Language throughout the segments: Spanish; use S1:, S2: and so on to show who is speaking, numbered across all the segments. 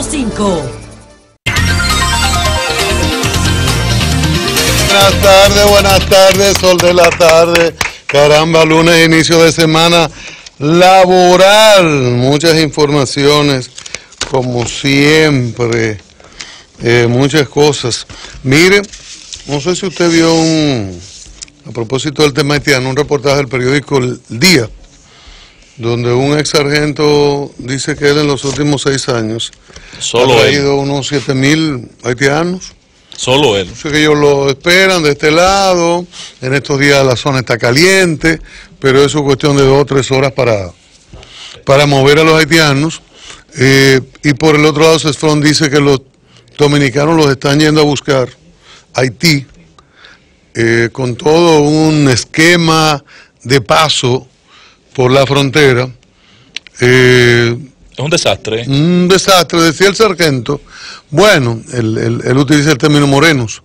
S1: 100.5.
S2: Buenas tardes, sol de la tarde. Caramba, lunes, inicio de semana laboral. Muchas informaciones, como siempre. Muchas cosas. Mire, no sé si usted vio a propósito del tema haitiano, un reportaje del periódico El Día, donde un ex sargento dice que él en los últimos 6 años ha traído unos 7.000 haitianos.
S3: Solo él.
S2: Sé que ellos lo esperan de este lado. En estos días la zona está caliente, pero eso es cuestión de 2 o 3 horas para mover a los haitianos. Y por el otro lado, CESFRON dice que los dominicanos los están yendo a buscar a Haití, con todo un esquema de paso por la frontera.
S3: Es un desastre.
S2: Un desastre, decía el sargento. Bueno, él utiliza el término morenos.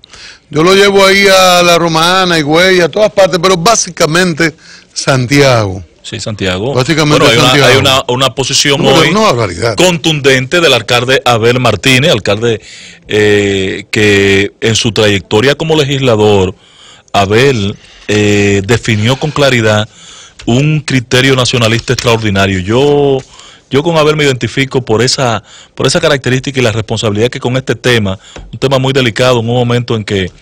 S2: Yo lo llevo ahí a La Romana, Higüey, a todas partes, pero básicamente Santiago.
S3: Sí, Santiago.
S2: Básicamente
S3: bueno, hay
S2: Santiago.
S3: una posición hoy contundente del alcalde Abel Martínez, alcalde que en su trayectoria como legislador, Abel definió con claridad un criterio nacionalista extraordinario. Yo con Abel me identifico por esa característica y la responsabilidad que con este tema, un tema muy delicado, en un momento en que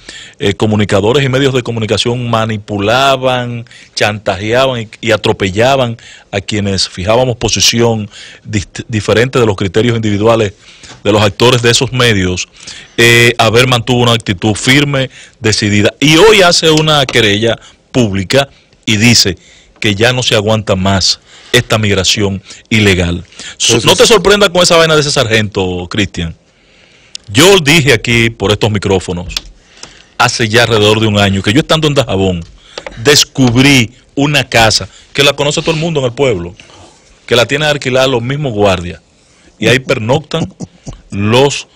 S3: comunicadores y medios de comunicación manipulaban, chantajeaban y atropellaban a quienes fijábamos posición diferente de los criterios individuales de los actores de esos medios. Abel mantuvo una actitud firme, decidida, y hoy hace una querella pública y dice que ya no se aguanta más esta migración ilegal. No te sorprenda con esa vaina de ese sargento, Cristian. Yo dije aquí por estos micrófonos hace ya alrededor de un año que yo, estando en Dajabón, descubrí una casa que la conoce todo el mundo en el pueblo, que la tienen alquilada los mismos guardias, y ahí pernoctan los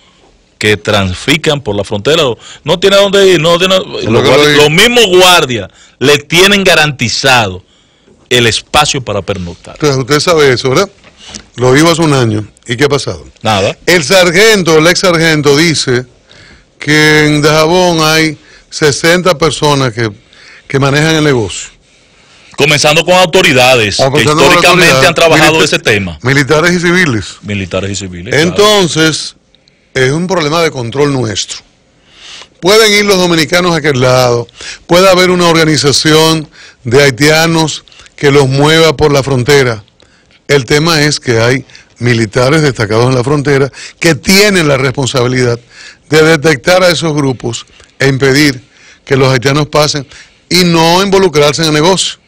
S3: que trafican por la frontera. No tiene dónde ir, los mismos guardias le tienen garantizado el espacio para pernoctar.
S2: Entonces, usted sabe eso, ¿verdad? Lo vivo hace un año. ¿Y qué ha pasado?
S3: Nada.
S2: El ex sargento dice que en Dajabón hay 60 personas que manejan el negocio.
S3: Comenzando con autoridades que históricamente han trabajado ese tema.
S2: Militares y civiles.
S3: Militares y civiles.
S2: Entonces, claro, es un problema de control nuestro. Pueden ir los dominicanos a aquel lado, puede haber una organización de haitianos que los mueva por la frontera. El tema es que hay militares destacados en la frontera que tienen la responsabilidad de detectar a esos grupos e impedir que los haitianos pasen y no involucrarse en el negocio.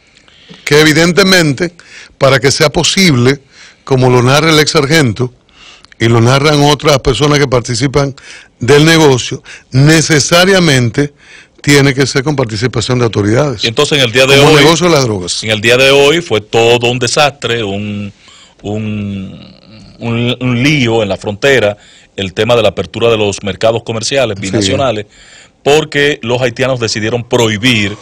S2: Que evidentemente, para que sea posible, como lo narra el ex sargento y lo narran otras personas que participan del negocio, necesariamente tiene que ser con participación de autoridades.
S3: Y entonces en el día de
S2: hoy,
S3: negocio
S2: de las drogas.
S3: En el día de hoy fue todo un desastre, un lío en la frontera, el tema de la apertura de los mercados comerciales binacionales, porque los haitianos decidieron prohibir.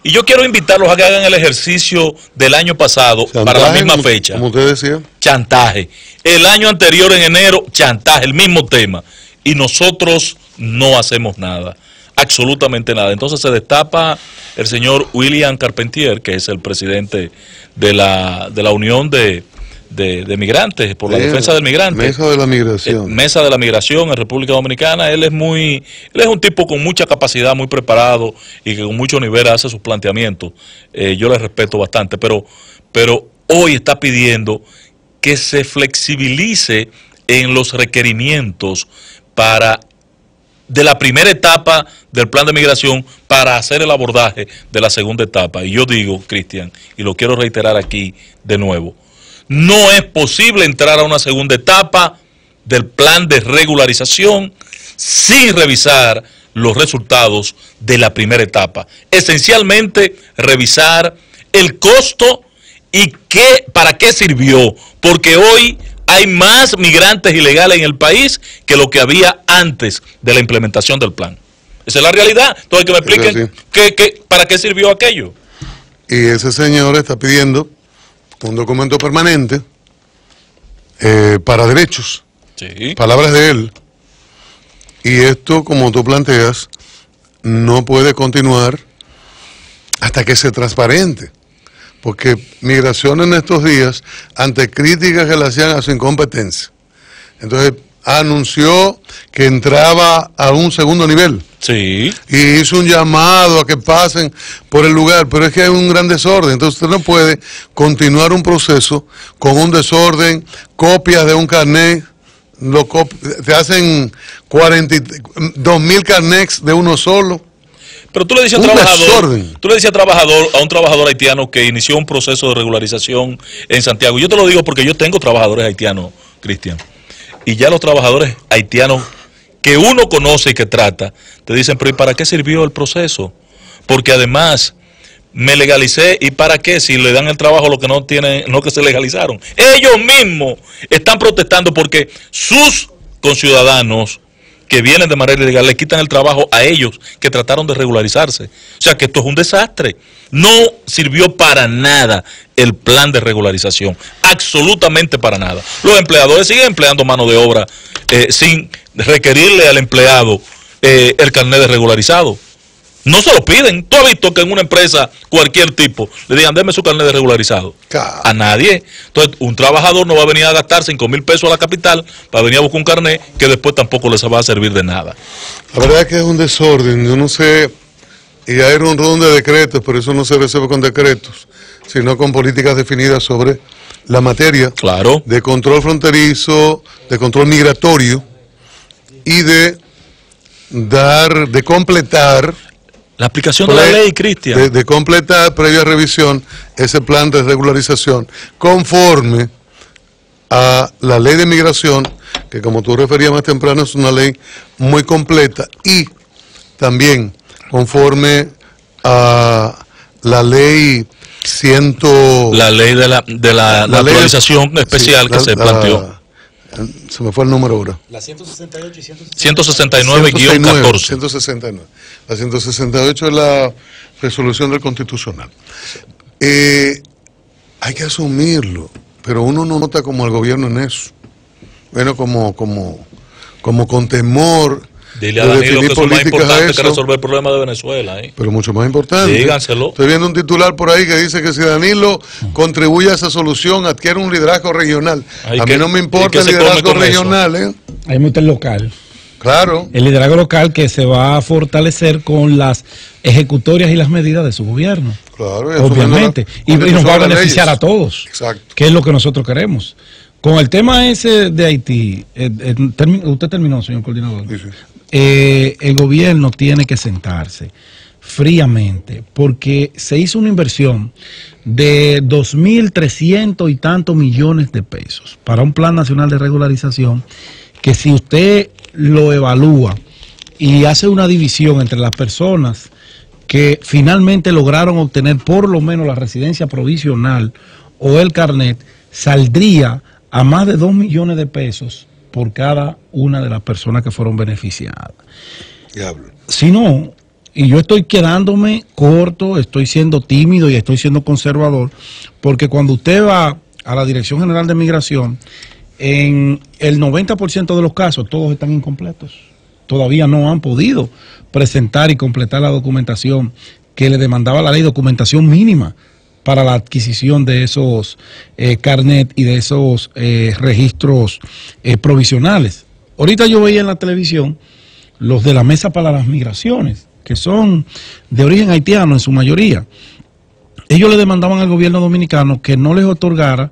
S3: Y yo quiero invitarlos a que hagan el ejercicio del año pasado, chantaje, para la misma fecha.
S2: Como usted decía.
S3: Chantaje. El año anterior, en enero, chantaje, el mismo tema. Y nosotros no hacemos nada. Absolutamente nada. Entonces se destapa el señor William Carpentier, que es el presidente de la Unión de Migrantes, por la defensa del migrante.
S2: Mesa de la Migración.
S3: Mesa de la Migración en República Dominicana. Él es un tipo con mucha capacidad, muy preparado y que con mucho nivel hace sus planteamientos. Yo le respeto bastante, pero hoy está pidiendo que se flexibilice en los requerimientos de la primera etapa del plan de migración para hacer el abordaje de la segunda etapa. Y yo digo, Cristian, y lo quiero reiterar aquí de nuevo, no es posible entrar a una segunda etapa del plan de regularización sin revisar los resultados de la primera etapa. Esencialmente, revisar el costo y para qué sirvió, porque hoy hay más migrantes ilegales en el país que lo que había antes de la implementación del plan. Esa es la realidad. Entonces, que me expliquen para qué sirvió aquello.
S2: Y ese señor está pidiendo un documento permanente para derechos.
S3: Sí.
S2: Palabras de él. Y esto, como tú planteas, no puede continuar hasta que se transparente. Porque Migración en estos días, ante críticas que le hacían a su incompetencia, entonces anunció que entraba a un segundo nivel.
S3: Sí.
S2: Y hizo un llamado a que pasen por el lugar, pero es que hay un gran desorden. Entonces usted no puede continuar un proceso con un desorden, copias de un carnet, te hacen 2.000 carnets de uno solo.
S3: Pero tú le dices a un trabajador haitiano que inició un proceso de regularización en Santiago. Yo te lo digo porque yo tengo trabajadores haitianos, Cristian. Y ya los trabajadores haitianos que uno conoce y que trata, te dicen, pero ¿y para qué sirvió el proceso? Porque además me legalicé, ¿y para qué si le dan el trabajo lo que no tienen, no que se legalizaron? Ellos mismos están protestando porque sus conciudadanos que vienen de manera ilegal le quitan el trabajo a ellos que trataron de regularizarse. O sea que esto es un desastre. No sirvió para nada el plan de regularización, absolutamente para nada. Los empleadores siguen empleando mano de obra sin requerirle al empleado el carnet de regularizado. No se lo piden. Tú has visto que en una empresa, cualquier tipo, le digan, deme su carnet de regularizado. A nadie. Entonces, un trabajador no va a venir a gastar 5.000 pesos a la capital para venir a buscar un carnet que después tampoco les va a servir de nada.
S2: La verdad es que es un desorden. Yo no sé, y hay un ron de decretos, pero eso no se resuelve con decretos, sino con políticas definidas sobre la materia.
S3: Claro.
S2: De control fronterizo, de control migratorio y de completar
S3: la aplicación de la ley, Cristian.
S2: De completar, previa revisión, ese plan de regularización conforme a la ley de migración, que como tú referías más temprano, es una ley muy completa, y también conforme a la ley
S3: la ley de la naturalización especial que se planteó.
S2: Se me fue el número ahora.
S1: La 168 y 169.
S3: 169-14.
S2: 169. La 168 es la resolución del Constitucional. Hay que asumirlo, pero uno no nota como el gobierno en eso. Bueno, como con temor.
S3: Dile a Danilo que es más importante que resolver el problema de Venezuela.
S2: Pero mucho más importante.
S3: Díganselo.
S2: Estoy viendo un titular por ahí que dice que si Danilo contribuye a esa solución, adquiere un liderazgo regional. A mí no me importa el liderazgo regional.
S1: Ahí mete el local.
S2: Claro.
S1: El liderazgo local que se va a fortalecer con las ejecutorias y las medidas de su gobierno.
S2: Claro.
S1: Obviamente. Y nos va a beneficiar a todos.
S2: Exacto.
S1: Que es lo que nosotros queremos. Con el tema ese de Haití, usted terminó, señor coordinador.
S2: Sí.
S1: El gobierno tiene que sentarse fríamente porque se hizo una inversión de 2.300 y tantos millones de pesos para un plan nacional de regularización que, si usted lo evalúa y hace una división entre las personas que finalmente lograron obtener por lo menos la residencia provisional o el carnet, saldría a más de 2 millones de pesos por cada una de las personas que fueron beneficiadas.
S2: Diablo.
S1: Si no, y yo estoy quedándome corto, estoy siendo tímido y estoy siendo conservador, porque cuando usted va a la Dirección General de Migración, en el 90% de los casos todos están incompletos. Todavía no han podido presentar y completar la documentación que le demandaba la ley, documentación mínima para la adquisición de esos carnet y de esos registros provisionales. Ahorita yo veía en la televisión los de la Mesa para las Migraciones, que son de origen haitiano en su mayoría. Ellos le demandaban al gobierno dominicano que no les otorgara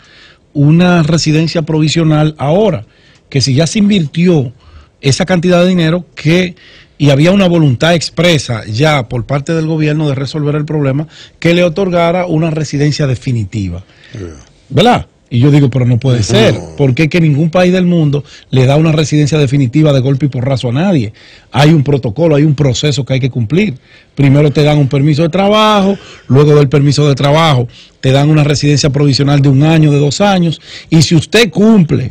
S1: una residencia provisional ahora, que si ya se invirtió esa cantidad de dinero y había una voluntad expresa ya por parte del gobierno de resolver el problema, que le otorgara una residencia definitiva. ¿Verdad? Y yo digo, pero no puede ser, porque es que ningún país del mundo le da una residencia definitiva de golpe y porrazo a nadie. Hay un protocolo, hay un proceso que hay que cumplir. Primero te dan un permiso de trabajo, luego del permiso de trabajo te dan una residencia provisional de 1 año, de 2 años, y si usted cumple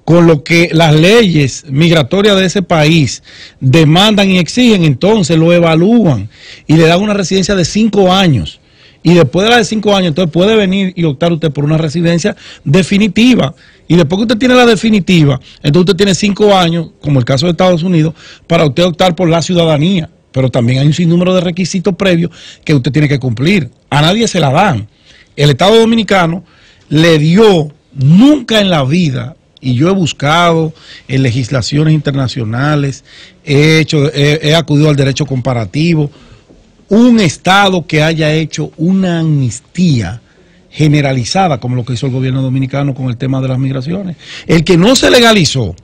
S1: con lo que las leyes migratorias de ese país demandan y exigen, entonces lo evalúan y le dan una residencia de 5 años. Y después de la de 5 años, entonces puede venir y optar usted por una residencia definitiva. Y después que usted tiene la definitiva, entonces usted tiene 5 años, como el caso de Estados Unidos, para usted optar por la ciudadanía. Pero también hay un sinnúmero de requisitos previos que usted tiene que cumplir. A nadie se la dan. El Estado Dominicano le dio nunca en la vida, y yo he buscado en legislaciones internacionales, he acudido al derecho comparativo, un Estado que haya hecho una amnistía generalizada, como lo que hizo el gobierno dominicano con el tema de las migraciones. El que no se legalizó,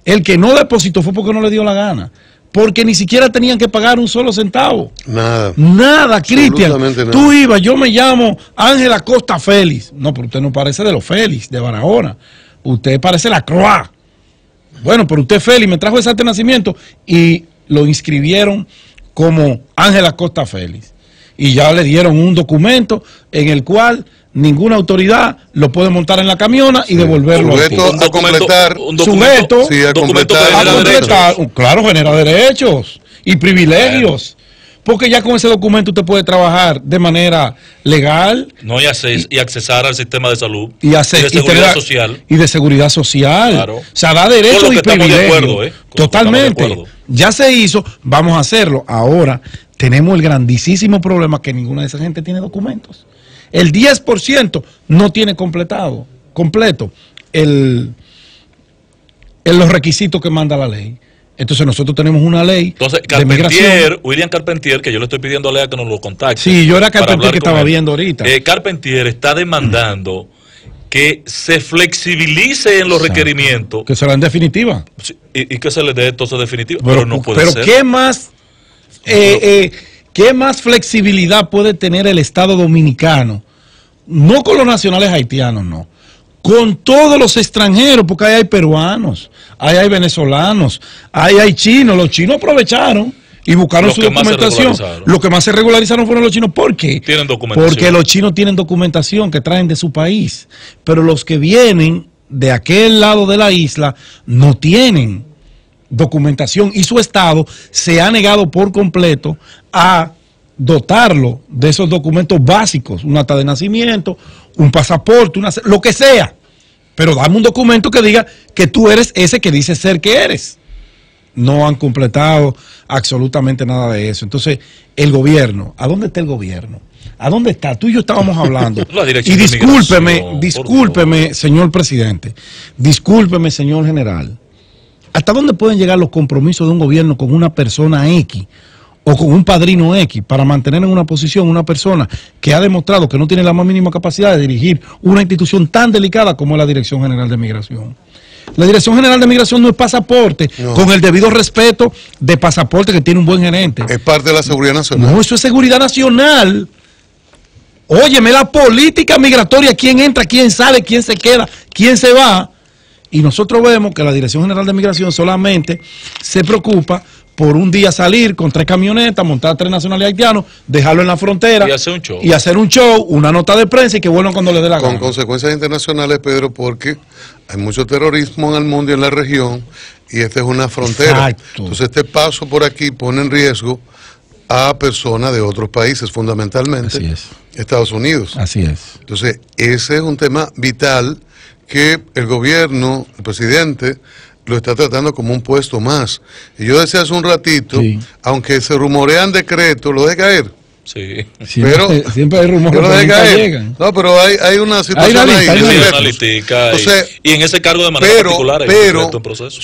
S1: el que no depositó fue porque no le dio la gana, porque ni siquiera tenían que pagar un solo centavo. Nada, Cristian. Tú ibas, yo me llamo Ángel Acosta Félix. No, pero usted no parece de los Félix, de Barahona. Usted parece la Croix. Bueno, pero usted Félix me trajo ese acta de nacimiento y lo inscribieron como Ángel Acosta Félix. Y ya le dieron un documento en el cual ninguna autoridad lo puede montar en la camiona y devolverlo aquí.
S2: A completar.
S1: Sujeto
S2: a completar.
S1: Claro, genera derechos y privilegios. Porque ya con ese documento usted puede trabajar de manera legal.
S3: No, y accesar al sistema de salud.
S1: Y de seguridad social. Y de seguridad social. Claro. O sea, da derechos y privilegios. Totalmente. Ya se hizo, vamos a hacerlo. Ahora tenemos el grandísimo problema que ninguna de esa gente tiene documentos. El 10% no tiene completo los requisitos que manda la ley. Entonces nosotros tenemos una ley.
S3: Entonces, William Carpentier, que yo le estoy pidiendo a Lea que nos lo contacte.
S1: Sí, yo era Carpentier que estaba viendo ahorita.
S3: Carpentier está demandando que se flexibilice en los requerimientos.
S1: Que se la den definitiva.
S3: Sí, y que se le dé entonces definitiva. Pero no puede ser.
S1: ¿Qué más flexibilidad puede tener el Estado Dominicano? No con los nacionales haitianos, no. Con todos los extranjeros, porque ahí hay peruanos, ahí hay venezolanos, ahí hay chinos. Los chinos aprovecharon y buscaron su documentación. Los que más se regularizaron fueron los chinos. ¿Por qué?
S3: Tienen documentación.
S1: Porque los chinos tienen documentación que traen de su país. Pero los que vienen de aquel lado de la isla no tienen documentación y su Estado se ha negado por completo a dotarlo de esos documentos básicos, un acta de nacimiento, un pasaporte, lo que sea, pero dame un documento que diga que tú eres ese que dice ser que eres. No han completado absolutamente nada de eso. Entonces, el gobierno, ¿a dónde está el gobierno? ¿A dónde está? Tú y yo estábamos hablando. Y discúlpeme, señor presidente, discúlpeme, señor general. ¿Hasta dónde pueden llegar los compromisos de un gobierno con una persona X o con un padrino X para mantener en una posición una persona que ha demostrado que no tiene la más mínima capacidad de dirigir una institución tan delicada como es la Dirección General de Migración? La Dirección General de Migración no es pasaporte, con el debido respeto de pasaporte que tiene un buen gerente.
S2: Es parte de la seguridad nacional.
S1: No, eso es seguridad nacional. Óyeme, la política migratoria, quién entra, quién sale, quién se queda, quién se va. Y nosotros vemos que la Dirección General de Migración solamente se preocupa por un día salir con 3 camionetas, montar 3 nacionales haitianos, dejarlo en la frontera y hacer un show, una nota de prensa y que vuelvan cuando les dé la gana.
S2: Con consecuencias internacionales, Pedro, porque hay mucho terrorismo en el mundo y en la región y esta es una frontera. Exacto. Entonces este paso por aquí pone en riesgo a personas de otros países, fundamentalmente Estados Unidos.
S1: Así es.
S2: Entonces ese es un tema vital que el gobierno, el presidente, lo está tratando como un puesto más. Y yo decía hace un ratito, aunque se rumorean decretos, lo deje caer.
S3: Sí.
S1: Pero siempre hay rumores
S2: que nunca llegan. No, pero hay una situación
S3: y en ese cargo de manera particular hay un proceso.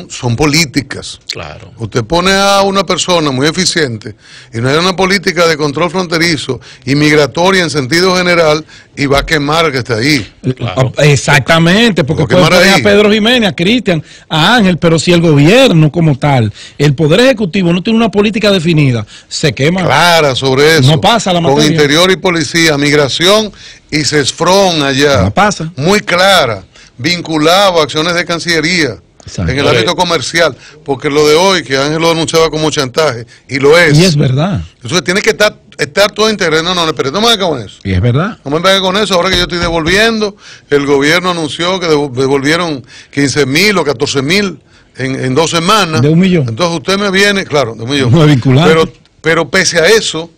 S2: Son políticas.
S3: Claro.
S2: Usted pone a una persona muy eficiente y no hay una política de control fronterizo y migratoria en sentido general y va a quemar al que está ahí.
S1: Claro. Exactamente, porque puede poner a Pedro Jiménez, a Cristian, a Ángel, pero si el gobierno como tal, el Poder Ejecutivo no tiene una política definida, se quema.
S2: Clara sobre eso.
S1: No pasa la materia.
S2: Con Interior y Policía, Migración y CESFRON allá.
S1: No pasa.
S2: Muy clara, vinculado a acciones de Cancillería. Exacto. En el ámbito comercial, porque lo de hoy, que Ángel lo denunciaba como chantaje, y lo es.
S1: Y es verdad.
S2: Entonces tiene que estar todo integrado. No, pero no me venga con eso.
S1: Y es verdad.
S2: No me venga con eso, ahora que yo estoy devolviendo, el gobierno anunció que devolvieron 15.000 o 14.000 en 2 semanas.
S1: De 1 millón.
S2: Entonces usted me viene, claro, de 1 millón.
S1: No es vinculante.
S2: Pero pese a eso,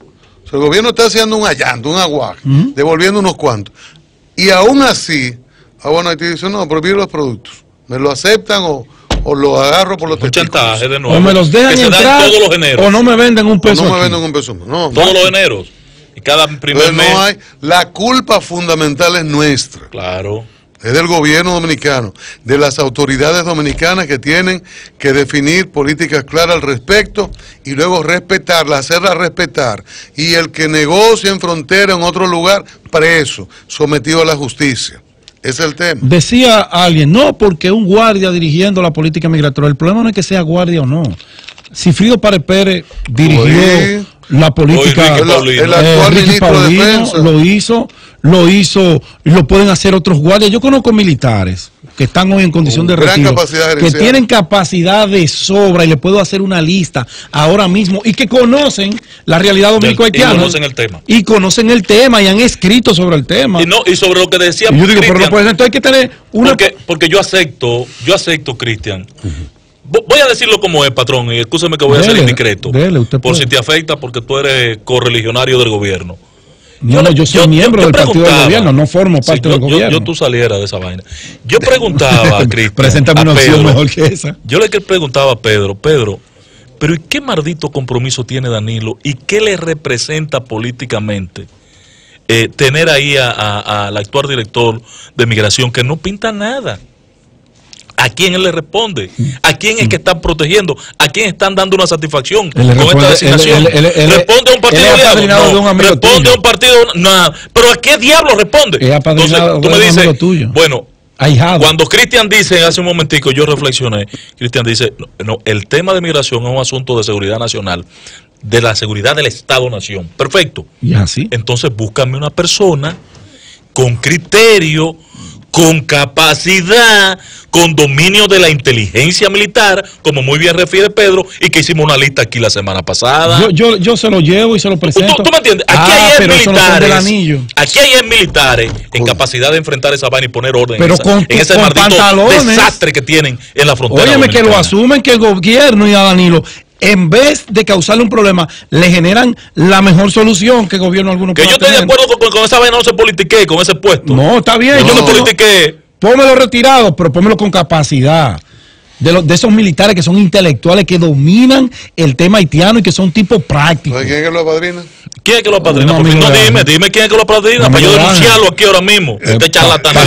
S2: o sea, el gobierno está haciendo un allanto, un aguaje, devolviendo unos cuantos. Y aún así, bueno, Haití dice, no, prohibir los productos. ¿Me lo aceptan o lo agarro por los testículos?
S3: Chantaje de nuevo.
S1: O me los dejan entrar
S3: todos los eneros.
S1: o no me venden un peso.
S2: No me venden un peso. No,
S3: todos los eneros. Y cada primer mes.
S2: No hay, la culpa fundamental es nuestra.
S3: Claro.
S2: Es del gobierno dominicano, de las autoridades dominicanas que tienen que definir políticas claras al respecto y luego respetarlas, hacerlas respetar. Y el que negocia en frontera en otro lugar, preso, sometido a la justicia. Ese es el tema.
S1: Decía alguien, no, porque un guardia dirigiendo la política migratoria. El problema no es que sea guardia o no. Cifrido Párez Pérez dirigió la política.
S2: El actual ministro de Defensa
S1: lo hizo y lo pueden hacer otros guardias. Yo conozco militares que están hoy en condición de retiro, que tienen capacidad de sobra, y le puedo hacer una lista ahora mismo, y que conocen la realidad dominico-haitiana.
S3: Y conocen el tema.
S1: Y conocen el tema y han escrito sobre el tema.
S3: Y sobre lo que decía.
S1: Y yo digo, pero no puede ser, entonces hay que tener una...
S3: Porque yo acepto, Cristian. Voy a decirlo como es, patrón, y escúcheme que voy a ser indiscreto. Por si te afecta, porque tú eres correligionario del gobierno.
S1: Yo soy miembro del partido del gobierno, no formo parte del gobierno.
S3: Yo tú saliera de esa vaina. Yo preguntaba a Cristian.
S1: Preséntame una opción mejor que esa.
S3: Yo le preguntaba a Pedro, pero ¿y qué maldito compromiso tiene Danilo? ¿Y qué le representa políticamente tener ahí al actual director de migración que no pinta nada? ¿A quién él le responde? ¿A quién es que están protegiendo? ¿A quién están dando una satisfacción con esta designación? ¿Responde a un partido aliado? No. ¿Responde a un partido? Nada. ¿Pero a qué diablo responde? Entonces tú me dices, bueno, cuando Cristian dice, hace un momentico, yo reflexioné, Cristian dice, no, el tema de migración es un asunto de seguridad nacional, de la seguridad del Estado-Nación. Perfecto.
S1: ¿Y así?
S3: Entonces búscame una persona con criterio, con capacidad, con dominio de la inteligencia militar, como muy bien refiere Pedro, y que hicimos una lista aquí la semana pasada.
S1: Yo se lo llevo y se lo presento.
S3: ¿Tú me entiendes? Aquí hay militares, aquí hay militares en capacidad de enfrentar esa vaina y poner orden en ese maldito desastre que tienen en la frontera.
S1: Óyeme, que lo asumen, que el gobierno y a Danilo, en vez de causarle un problema, le generan la mejor solución que el gobierno alguno puede tener.
S3: Que yo estoy de acuerdo con esa vaina, no se politique con ese puesto.
S1: No, está bien.
S3: Yo no politiqué.
S1: Pónmelo retirado, pero pónmelo con capacidad. De esos militares que son intelectuales, que dominan el tema haitiano y que son tipos prácticos.
S2: ¿Quién es que lo apadrina?
S3: ¿Quién es que lo apadrina? No, dime quién es que lo apadrina para yo denunciarlo aquí ahora mismo. Este charlatán.